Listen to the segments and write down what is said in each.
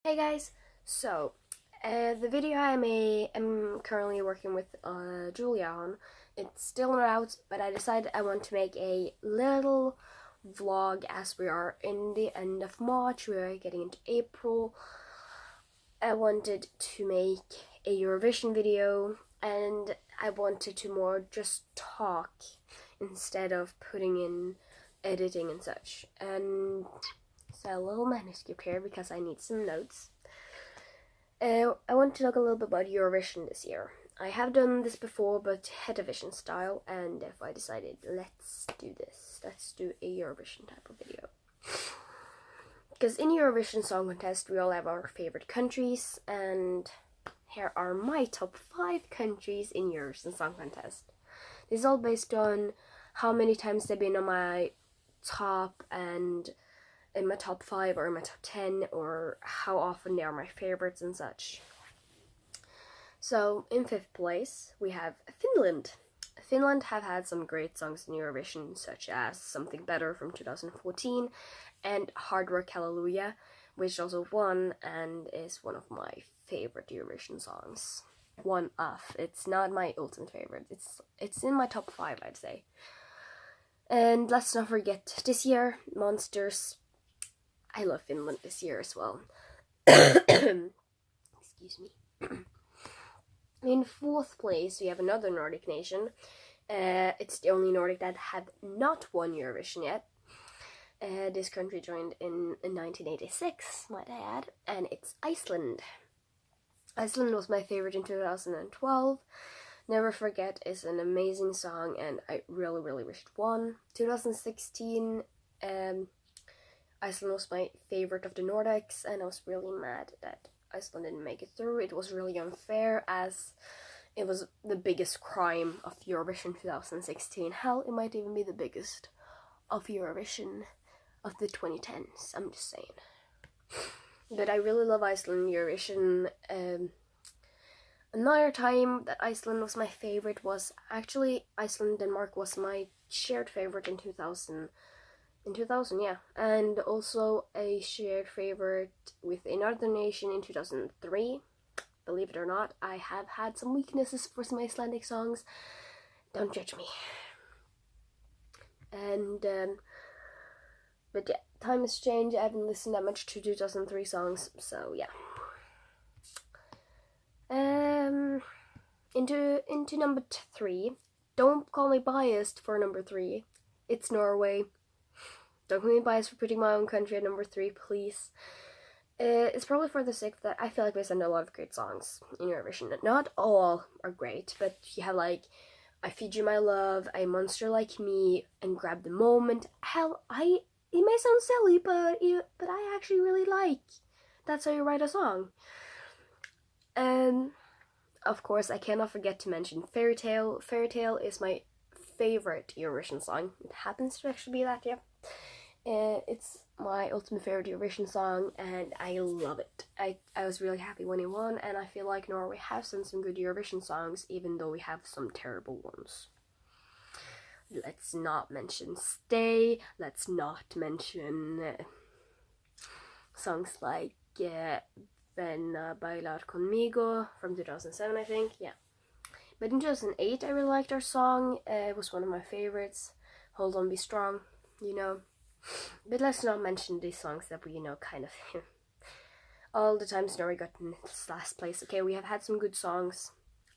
Hey guys, so the video I'm currently working with Julia on, it's still not out, but I decided I want to make a little vlog as we are in the end of March, we are getting into April. I wanted to make a Eurovision video and I wanted to more just talk instead of putting in editing and such. And so a little manuscript here because I need some notes. I want to talk a little bit about Eurovision this year. I have done this before, but Hetavision style, and if I decided, let's do this. Let's do a Eurovision type of video. Because in Eurovision Song Contest, we all have our favorite countries, and here are my top 5 countries in Eurovision Song Contest. This is all based on how many times they've been on my top and in my top 5 or in my top 10, or how often they are my favorites and such. So in 5th place we have Finland. Finland have had some great songs in Eurovision, such as Something Better from 2014 and Hard Work Hallelujah, which also won and is one of my favorite Eurovision songs. One of. It's not my ultimate favorite. It's in my top 5, I'd say. And let's not forget this year, Monsters. I love Finland this year as well. Excuse me. In 4th place, we have another Nordic nation. It's the only Nordic that have not won Eurovision yet. This country joined in 1986, might I add, and it's Iceland. Iceland was my favorite in 2012. Never Forget is an amazing song, and I really, really wish it won. 2016, Iceland was my favorite of the Nordics, and I was really mad that Iceland didn't make it through. It was really unfair, as it was the biggest crime of Eurovision 2016. Hell, it might even be the biggest of Eurovision of the 2010s, I'm just saying. But I really love Iceland Eurovision. Another time that Iceland was my favorite was actually Iceland-Denmark was my shared favorite in 2000. In 2000, yeah. And also a shared favorite with another nation in 2003. Believe it or not, I have had some weaknesses for some Icelandic songs. Don't judge me. And, but yeah, time has changed. I haven't listened that much to 2003 songs, so yeah. Into number 3. Don't call me biased for number 3. It's Norway. Don't call me biased for putting my own country at number 3, please. It's probably for the sake that I feel like we send a lot of great songs in Eurovision. Not all are great, but you have like I Feed You My Love, A Monster Like Me, and Grab the Moment. Hell, it may sound silly, but I actually really like That's How You Write a Song. And of course, I cannot forget to mention Fairy Tale. Fairy Tale is my favorite Eurovision song. It happens to actually be that, yeah. It's my ultimate favorite Eurovision song, and I love it. I was really happy when it won, and I feel like Norway has sent some good Eurovision songs, even though we have some terrible ones. Let's not mention Stay. Let's not mention songs like Ven a Bailar Conmigo from 2007, I think. Yeah. But in 2008, I really liked our song. It was one of my favorites. Hold On, Be Strong, you know. But let's not mention these songs that we, kind of all the times Norway got in last place. Okay, we have had some good songs.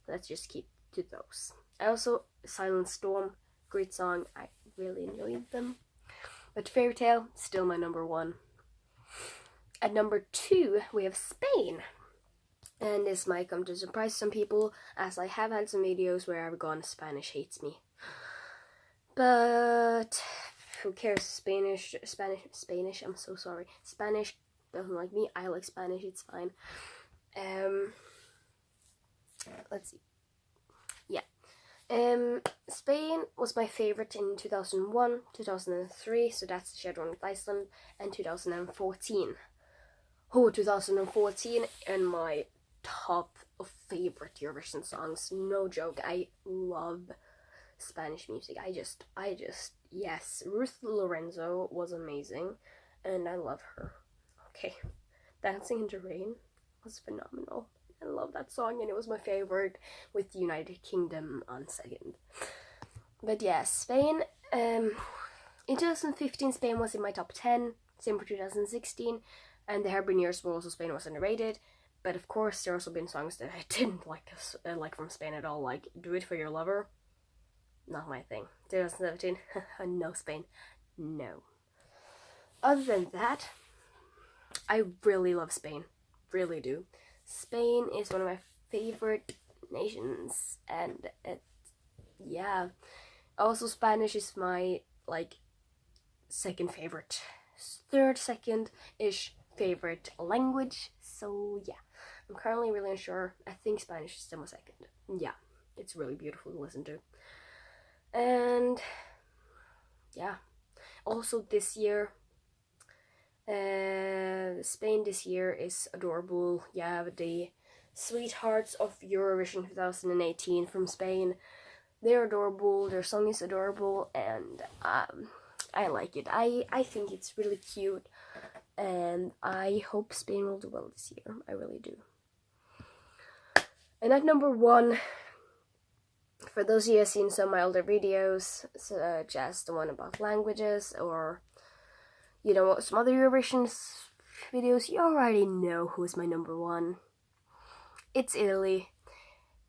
Let's just keep to those. I also, Silent Storm, great song. I really enjoyed them. But Fairy Tale, still my number 1. At number 2, we have Spain. And this might come to surprise some people, as I have had some videos where I've gone Spanish hates me. But who cares? Spanish, I'm so sorry. Spanish doesn't like me. I like Spanish, it's fine. Let's see. Yeah. Spain was my favorite in 2001, 2003, so that's the shared one with Iceland, and 2014. Oh, 2014, and my top of favorite Eurovision songs. No joke, I love Spanish music. I just, yes, Ruth Lorenzo was amazing, and I love her. Okay, Dancing in the Rain was phenomenal. I love that song, and it was my favorite, with United Kingdom on second. But yeah, Spain. In 2015, Spain was in my top 10. Same for 2016, and there have been years where also Spain was underrated. But of course, there have also been songs that I didn't like from Spain at all, like "Do It for Your Lover." Not my thing. 2017, no Spain, no. Other than that, I really love Spain, really do. Spain is one of my favorite nations, and yeah. Also, Spanish is my second favorite, second-ish favorite language. So yeah, I'm currently really unsure. I think Spanish is still my second. Yeah, it's really beautiful to listen to. And yeah, also this year, Spain this year is adorable. You have the Sweethearts of Eurovision 2018 from Spain. They're adorable, their song is adorable, and I like it. I think it's really cute, and I hope Spain will do well this year. I really do. And at number 1, for those of you who have seen some of my older videos, such as the one about languages, or some other Eurovision videos, you already know who's my number 1. It's Italy.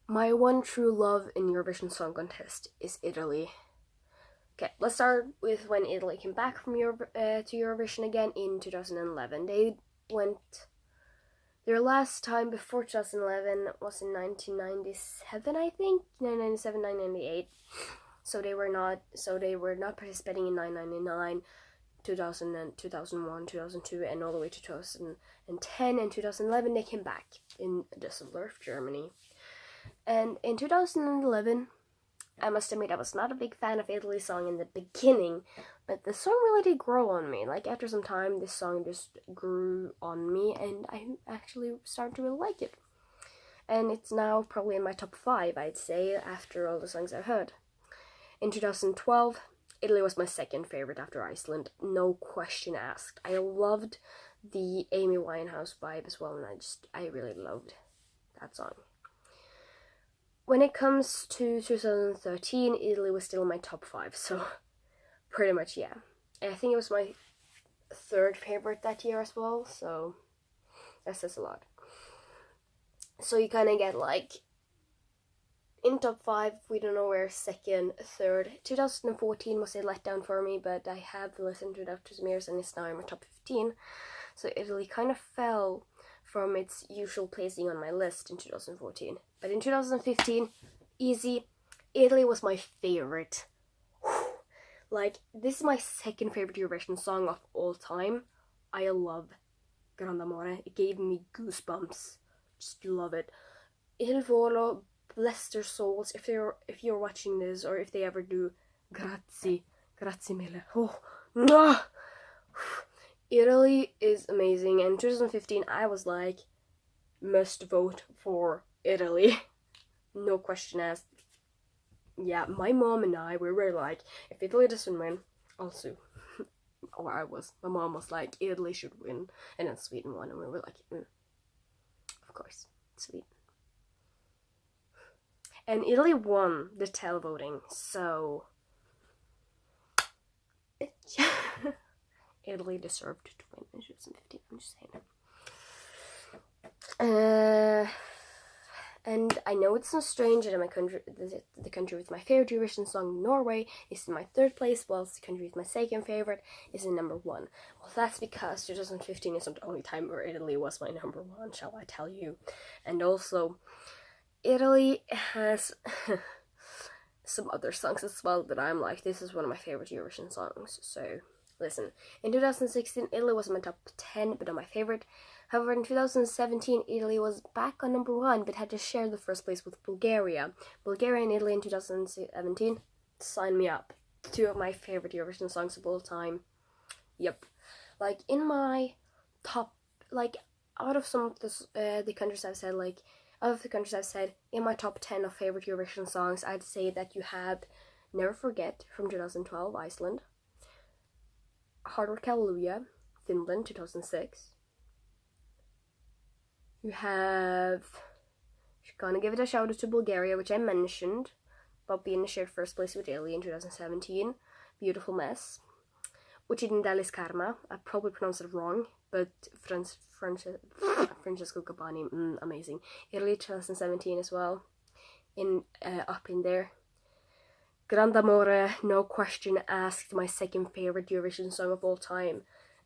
My one true love in Eurovision Song Contest is Italy. Okay, let's start with when Italy came back from to Eurovision again in 2011. They went. Their last time before 2011 was in 1997, I think, 1997, 1998. So they were not participating in 1999, 2000, 2001, 2002, and all the way to 2010 and 2011. They came back in Düsseldorf, Germany. And in 2011, I must admit I was not a big fan of Italy's song in the beginning, but the song really did grow on me. After some time, this song just grew on me, and I actually started to really like it. And it's now probably in my top 5, I'd say, after all the songs I've heard. In 2012, Italy was my second favorite after Iceland, no question asked. I loved the Amy Winehouse vibe as well, and I really loved that song. When it comes to 2013, Italy was still in my top 5, so pretty much, yeah. And I think it was my third favorite that year as well, so that says a lot. So you kind of get in top 5, we don't know where second, third. 2014 was a letdown for me, but I have listened to it after some years, and it's now in my top 15. So Italy kind of fell from its usual placing on my list in 2014. But in 2015, easy, Italy was my favorite. This is my second favorite Eurovision song of all time. I love Grande Amore. It gave me goosebumps. Just love it. Il Volo, bless their souls. If you're watching this, or if they ever do, grazie mille. Oh, no. Italy is amazing, and in 2015 I was must vote for Italy. No question asked. Yeah, my mom and I, we were if Italy doesn't win, I'll sue. Or I was. My mom was Italy should win, and then Sweden won, and we were of course, Sweden. And Italy won the televoting, so Italy deserved to win in 2015, I'm just saying. And I know it's not strange that my country, the country with my favorite Eurovision song, Norway, is in my third place, whilst the country with my second favorite is in number 1. Well, that's because 2015 is not the only time where Italy was my number 1, shall I tell you. And also, Italy has some other songs as well that I'm this is one of my favorite Eurovision songs, so listen. In 2016, Italy was in my top 10, but not my favorite. However, in 2017, Italy was back on number 1, but had to share the first place with Bulgaria. Bulgaria and Italy in 2017, sign me up. 2 of my favorite Eurovision songs of all time. Yep. In my top, out of some of the countries I've said, out of the countries I've said, in my top 10 of favorite Eurovision songs, I'd say that you have Never Forget from 2012, Iceland. Hard Rock Hallelujah, Finland, 2006. You have, gonna give it a shout out to Bulgaria, which I mentioned, about being in the shared first place with Italy in 2017. Beautiful mess. Occidentales Karma. I probably pronounced it wrong, but Francesco Cabani, amazing. Italy 2017 as well, up in there. Grand Amore, no question asked, my second favorite Eurovision song of all time.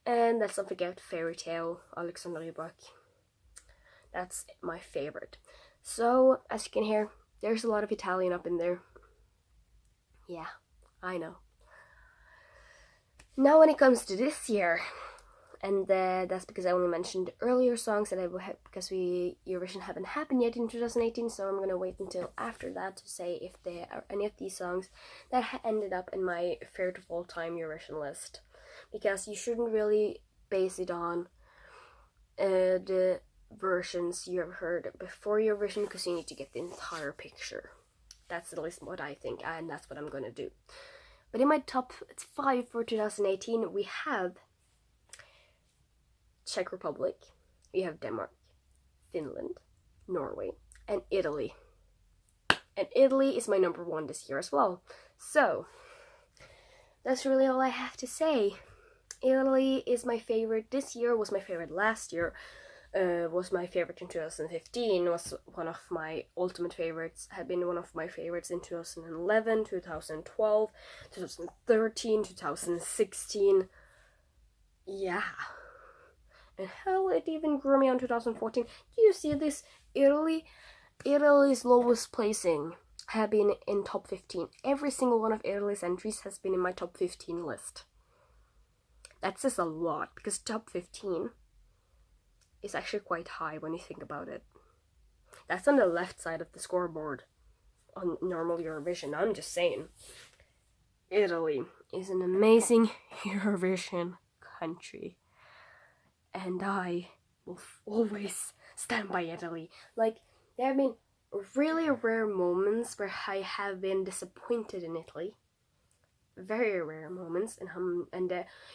And let's not forget Fairy Tale, Alexander Rybak. That's my favorite. So, as you can hear, there's a lot of Italian up in there. Yeah, I know. Now when it comes to this year, and that's because I only mentioned earlier songs that I will have, because Eurovision haven't happened yet in 2018, so I'm gonna wait until after that to say if there are any of these songs that ended up in my favorite of all time Eurovision list, because you shouldn't really base it on the versions you have heard before Eurovision, because you need to get the entire picture. That's at least what I think, and that's what I'm gonna do. But in my top 5 for 2018, we have Czech Republic, we have Denmark, Finland, Norway, and Italy. And Italy is my number 1 this year as well. So, that's really all I have to say. Italy is my favorite this year, was my favorite last year, was my favorite in 2015, was one of my ultimate favorites, had been one of my favorites in 2011, 2012, 2013, 2016. Yeah. And hell, it even grew me on 2014. Do you see this? Italy's lowest placing have been in top 15. Every single one of Italy's entries has been in my top 15 list. That says a lot, because top 15 is actually quite high when you think about it. That's on the left side of the scoreboard on normal Eurovision. I'm just saying. Italy is an amazing Eurovision country. And I will always stand by Italy. Like, there have been really rare moments where I have been disappointed in Italy. Very rare moments. And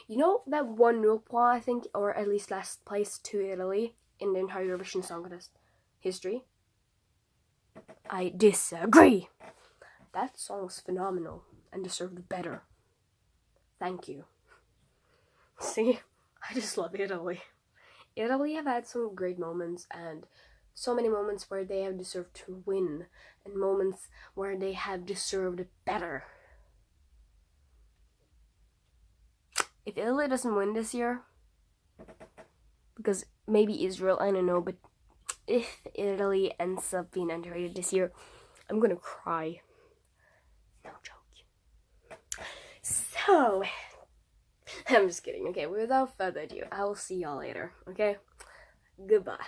you know that 1-0 point, I think, or at least last place to Italy in the entire Eurovision Song Contest history? I disagree. That song was phenomenal and deserved better. Thank you. See? I just love Italy. Italy have had some great moments, and so many moments where they have deserved to win, and moments where they have deserved better. If Italy doesn't win this year, because maybe Israel, I don't know, but if Italy ends up being underrated this year, I'm gonna cry. No joke. So, I'm just kidding. Okay, without further ado, I will see y'all later. Okay? Goodbye.